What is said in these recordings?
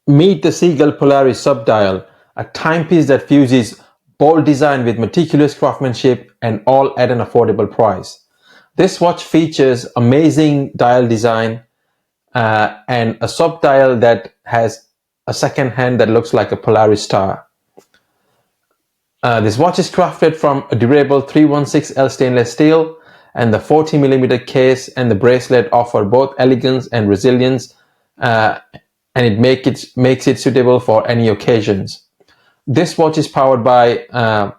Meet the Seagull Polaris Sub Dial, a timepiece that fuses bold design with meticulous craftsmanship and all at an affordable price. This watch features amazing dial design and a sub dial that has a second hand that looks like a Polaris star. This watch is crafted from a durable 316L stainless steel, and the 40mm case and the bracelet offer both elegance and resilience, and it makes it suitable for any occasions. This watch is powered by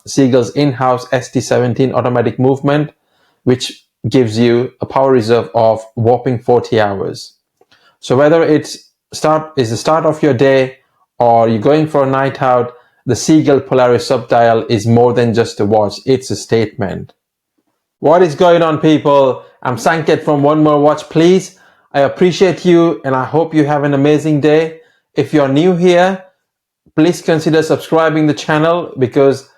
Seagull's in-house ST17 automatic movement, which gives you a power reserve of whopping 40 hours. So whether it's the start of your day or you're going for a night out, the Seagull Polaris Sub Dial is more than just a watch, it's a statement. What is going on, people? I'm Sanket from One More Watch Please. I appreciate you and I hope you have an amazing day. If you're new here, please consider subscribing the channel, because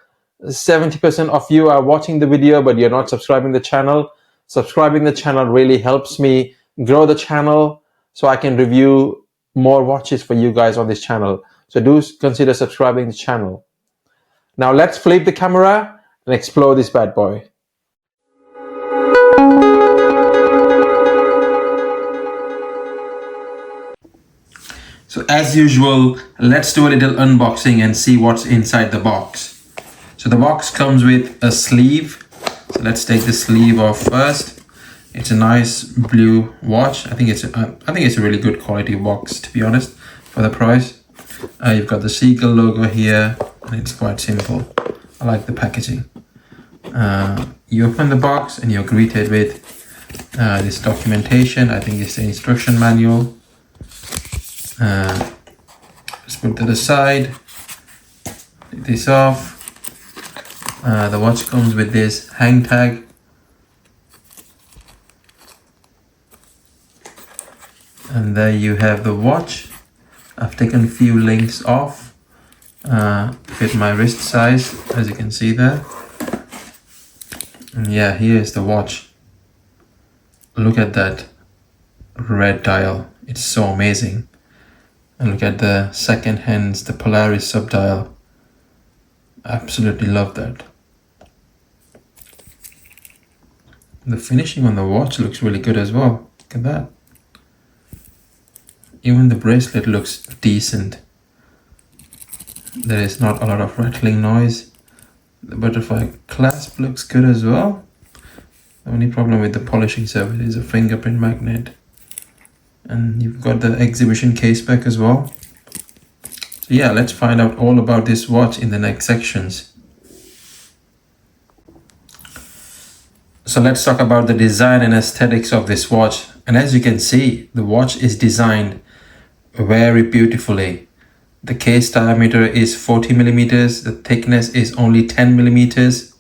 70% of you are watching the video but you're not subscribing the channel. Subscribing the channel really helps me grow the channel so I can review more watches for you guys on this channel. So do consider subscribing the channel. Now let's flip the camera and explore this bad boy. So as usual, let's do a little unboxing and see what's inside the box. So the box comes with a sleeve. So let's take the sleeve off first. It's a nice blue watch. I think it's a really good quality box, to be honest, for the price. You've got the Seagull logo here, and it's quite simple. I like the packaging. You open the box and you're greeted with this documentation. I think it's the instruction manual. Let's put it to the side. Take this off. The watch comes with this hang tag. And there you have the watch. I've taken a few links off with my wrist size, as you can see there. And yeah, here's the watch. Look at that red dial. It's so amazing. And look at the second hands, the Polaris Sub Dial. Absolutely love that. The finishing on the watch looks really good as well. Look at that. Even the bracelet looks decent. There is not a lot of rattling noise. The butterfly clasp looks good as well. The only problem with the polishing surface is a fingerprint magnet. And you've got the exhibition case back as well. So yeah, let's find out all about this watch in the next sections. So let's talk about the design and aesthetics of this watch. And as you can see, the watch is designed very beautifully. The case diameter is 40mm, the thickness is only 10mm,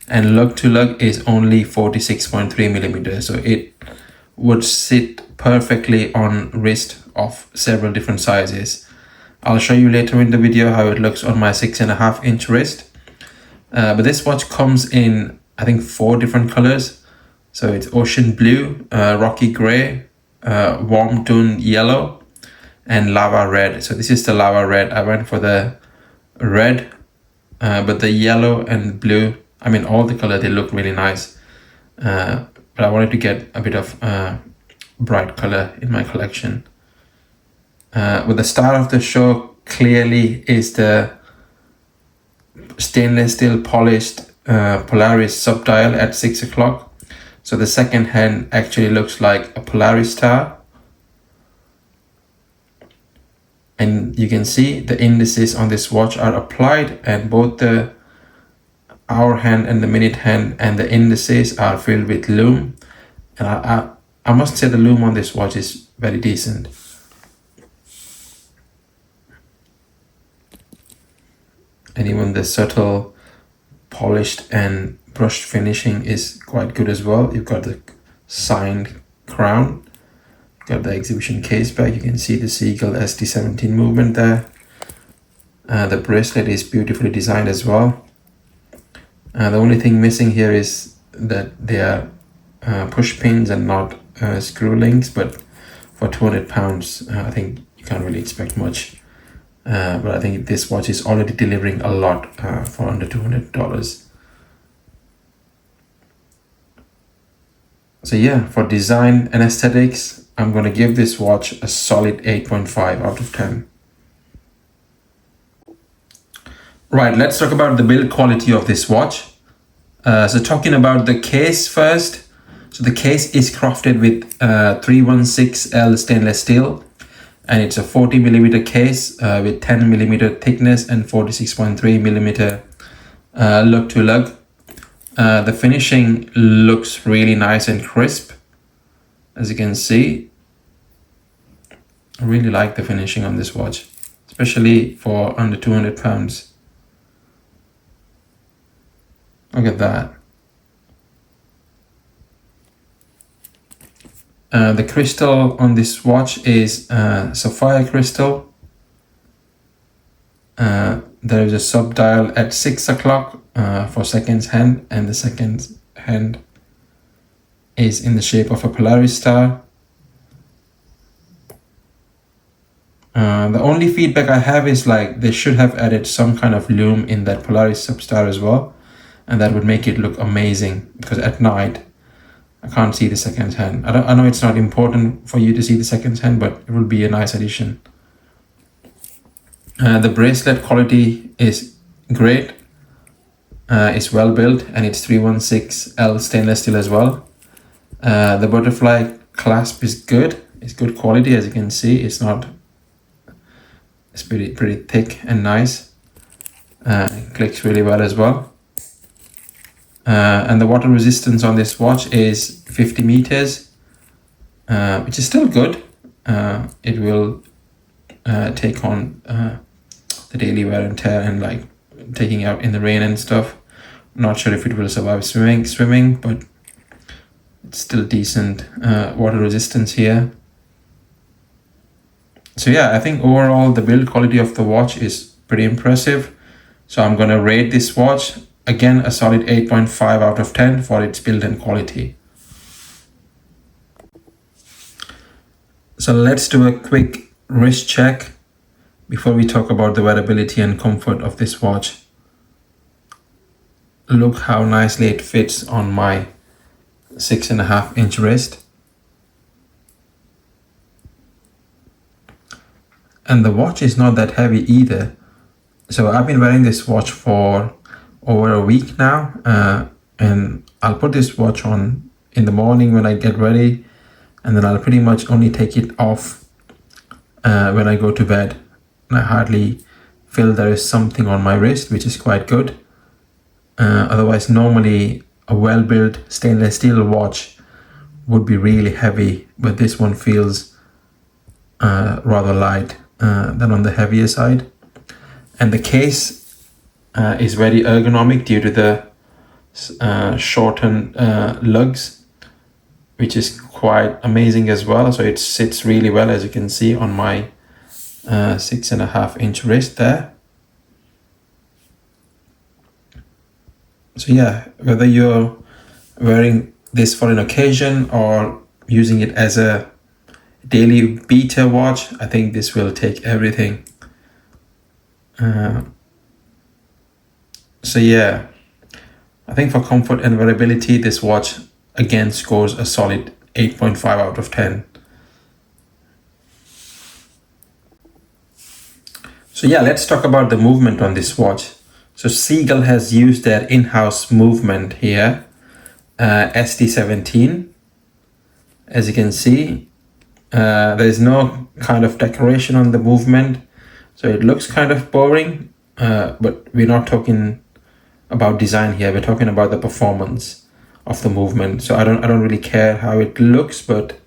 and lug to lug is only 46.3mm. So it would sit perfectly on wrist of several different sizes. I'll show you later in the video how it looks on my 6.5-inch wrist. But this watch comes in, I think, 4 different colors. So it's ocean blue, rocky gray, warm tone yellow, and lava red. So this is the lava red. I went for the red, but the yellow and blue, I mean all the color, they look really nice. But I wanted to get a bit of bright color in my collection. With the star of the show clearly is the stainless steel polished Polaris Sub Dial at 6 o'clock. So the second hand actually looks like a Polaris star. And you can see the indices on this watch are applied, and both the hour hand and the minute hand and the indices are filled with lume. And I must say the lume on this watch is very decent. And even the subtle polished and brushed finishing is quite good as well. You've got the signed crown. Got the exhibition case back. You can see the Seagull ST17 movement there. The bracelet is beautifully designed as well. The only thing missing here is that they are push pins and not screw links, but for £200 I think you can't really expect much. But I think this watch is already delivering a lot for under $200. So yeah, for design and aesthetics, I'm gonna give this watch a solid 8.5 out of 10. Right, let's talk about the build quality of this watch. So talking about the case first. So the case is crafted with 316L stainless steel, and it's a 40mm case with 10mm thickness and 46.3mm lug to lug. The finishing looks really nice and crisp, as you can see. I really like the finishing on this watch, especially for under 200 pounds. Look at that. The crystal on this watch is Sapphire crystal. There is a sub dial at 6 o'clock for seconds hand, and the seconds hand is in the shape of a Polaris star. The only feedback I have is like they should have added some kind of lume in that Polaris sub star as well, and that would make it look amazing, because at night I can't see the seconds hand. I know it's not important for you to see the seconds hand, but it would be a nice addition. The bracelet quality is great. It's well built, and it's 316L stainless steel as well. The butterfly clasp is good. It's good quality, as you can see. It's pretty thick and nice. It clicks really well as well. And the water resistance on this watch is 50 meters, which is still good. It will take on the daily wear and tear, and like taking out in the rain and stuff. I'm not sure if it will survive swimming, but it's still decent water resistance here. So yeah, I think overall the build quality of the watch is pretty impressive. So I'm gonna rate this watch again a solid 8.5 out of 10 for its build and quality. So let's do a quick wrist check before we talk about the wearability and comfort of this watch. Look how nicely it fits on my 6.5-inch wrist. And the watch is not that heavy either. So I've been wearing this watch for over a week now, and I'll put this watch on in the morning when I get ready, and then I'll pretty much only take it off when I go to bed. And I hardly feel there is something on my wrist, which is quite good. Otherwise, normally a well-built stainless steel watch would be really heavy, but this one feels rather light than on the heavier side. And the case is very ergonomic due to the shortened lugs, which is quite amazing as well. So it sits really well, as you can see on my 6.5-inch wrist there. So yeah, whether you're wearing this for an occasion or using it as a daily beater watch, I think this will take everything. So yeah, I think for comfort and wearability, this watch again scores a solid 8.5 out of 10. So yeah, let's talk about the movement on this watch. So Seagull has used their in-house movement here, SD17. As you can see, there's no kind of decoration on the movement, so it looks kind of boring, but we're not talking about design here, we're talking about the performance of the movement. So I don't really care how it looks, but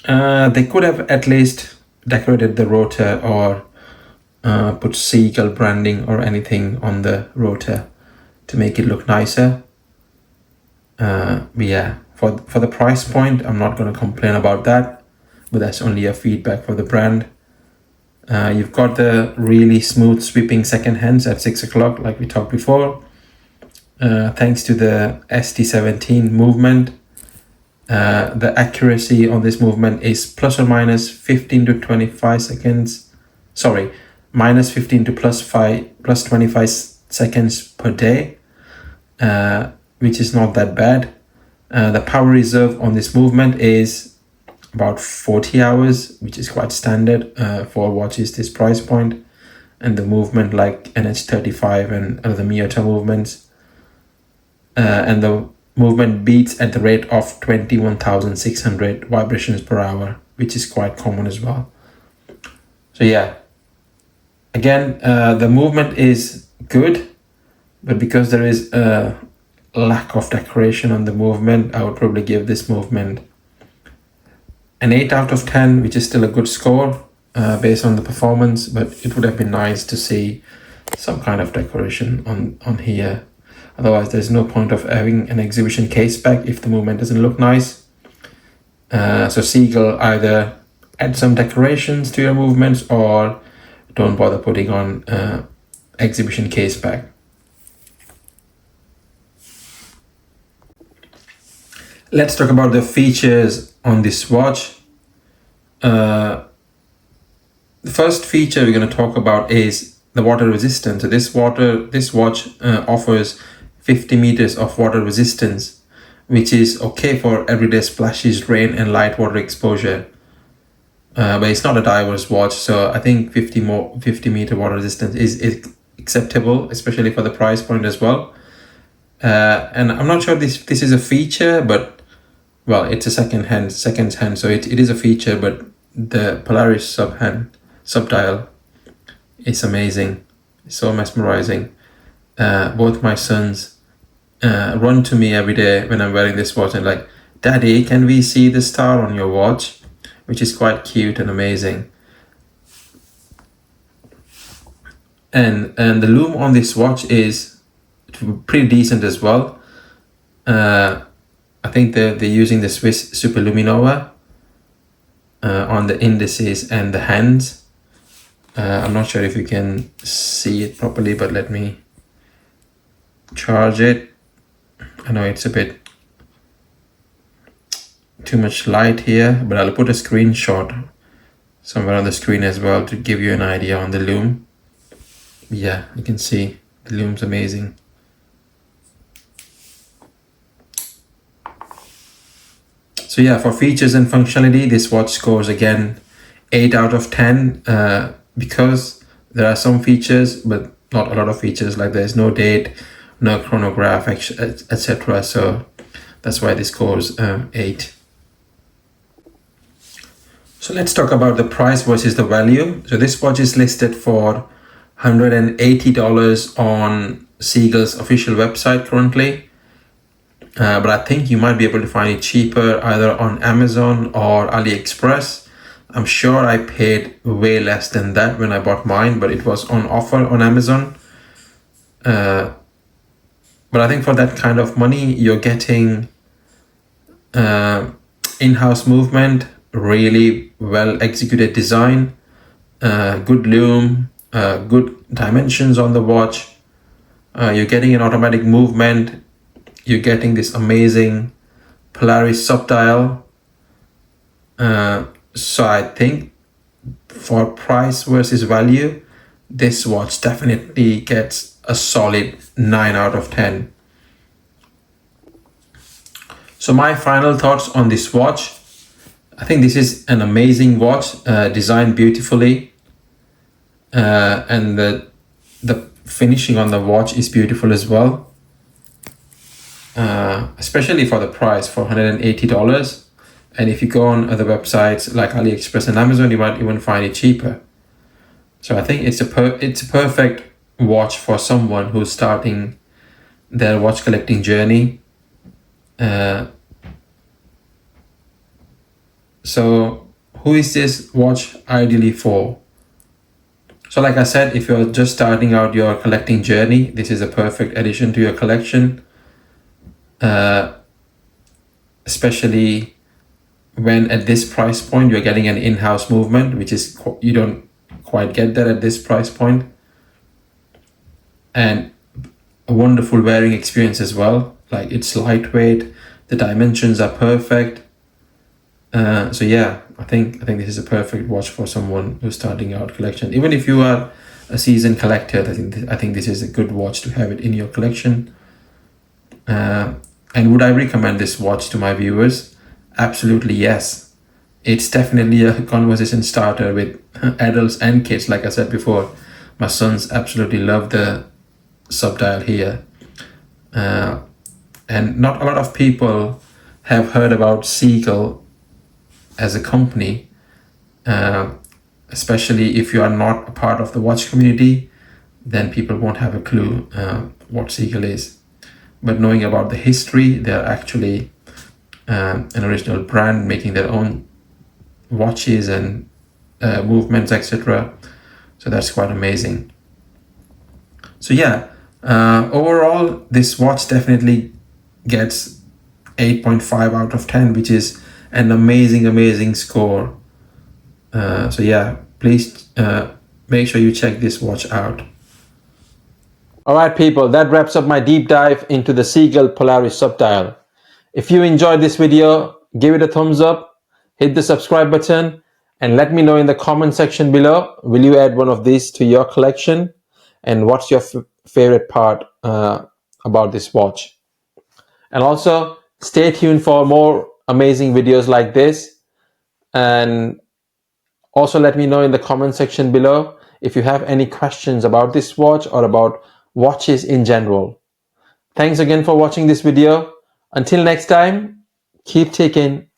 they could have at least decorated the rotor or put Seagull branding or anything on the rotor to make it look nicer. But yeah, for the price point, I'm not going to complain about that, but that's only a feedback for the brand. You've got the really smooth sweeping second hands at 6 o'clock, like we talked before, thanks to the SD17 movement. The accuracy on this movement is plus or minus 15 to 25 seconds. Sorry, minus 15 to plus 25 seconds per day, which is not that bad. The power reserve on this movement is about 40 hours, which is quite standard for watches this price point, and the movement like NH35 and other Miyota movements. And the movement beats at the rate of 21,600 vibrations per hour, which is quite common as well. So yeah, again, the movement is good, but because there is a lack of decoration on the movement, I would probably give this movement an 8 out of 10, which is still a good score based on the performance, but it would have been nice to see some kind of decoration on here. Otherwise, there's no point of having an exhibition case back if the movement doesn't look nice. So Seagull, either add some decorations to your movements or don't bother putting on exhibition case back. Let's talk about the features on this watch. The first feature we're going to talk about is the water resistance. So this watch offers 50 meters of water resistance, which is okay for everyday splashes, rain and light water exposure. But it's not a diver's watch, so I think 50 meter water resistance is acceptable, especially for the price point as well. And I'm not sure this is a feature, but well, it's a second hand, so it is a feature. But the Polaris Sub Dial is amazing. It's so mesmerizing. Both my sons run to me every day when I'm wearing this watch and like, "Daddy, can we see the star on your watch?" Which is quite cute and amazing. And the lume on this watch is pretty decent as well. I think they're using the Swiss Superluminova on the indices and the hands. I'm not sure if you can see it properly, but let me charge it. I know it's a bit too much light here, but I'll put a screenshot somewhere on the screen as well to give you an idea on the lume. Yeah, you can see the lume's amazing. So yeah, for features and functionality, this watch scores again 8 out of 10 because there are some features, but not a lot of features. Like there's no date, no chronograph, etc. So that's why this scores 8. So let's talk about the price versus the value. So this watch is listed for $180 on Seagull's official website currently. But I think you might be able to find it cheaper either on Amazon or Aliexpress. I'm sure I paid way less than that when I bought mine, but it was on offer on Amazon. But I think for that kind of money, you're getting in-house movement, really well executed design, good lume, good dimensions on the watch. You're getting an automatic movement. You're getting this amazing Polaris Sub Dial. So I think for price versus value, this watch definitely gets a solid 9 out of 10. So my final thoughts on this watch. I think this is an amazing watch, designed beautifully. And the finishing on the watch is beautiful as well. Especially for the price, for $180. And if you go on other websites like AliExpress and Amazon, you might even find it cheaper. So I think it's a perfect watch for someone who's starting their watch collecting journey. So who is this watch ideally for? So like I said, if you're just starting out your collecting journey, this is a perfect addition to your collection. Especially when at this price point you're getting an in-house movement, which is you don't quite get that at this price point, and a wonderful wearing experience as well. Like it's lightweight, The dimensions are perfect. So yeah, I think this is a perfect watch for someone who's starting out collection. Even if you are a seasoned collector, I think this is a good watch to have it in your collection. And would I recommend this watch to my viewers? Absolutely yes. It's definitely a conversation starter with adults and kids. Like I said before, my sons absolutely love the sub dial here. And not a lot of people have heard about Seagull as a company, especially if you are not a part of the watch community, then people won't have a clue what Seagull is. But knowing about the history, they're actually an original brand making their own watches and movements, etc. So that's quite amazing. So yeah, overall, this watch definitely gets 8.5 out of 10, which is an amazing score. So yeah, please make sure you check this watch out. Alright people, that wraps up my deep dive into the Seagull Polaris Sub Dial. If you enjoyed this video, give it a thumbs up, hit the subscribe button, and let me know in the comment section below, will you add one of these to your collection? And what's your favorite part about this watch? And also, stay tuned for more amazing videos like this. And also let me know in the comment section below if you have any questions about this watch or about watches in general. Thanks again for watching this video. Until next time, keep taking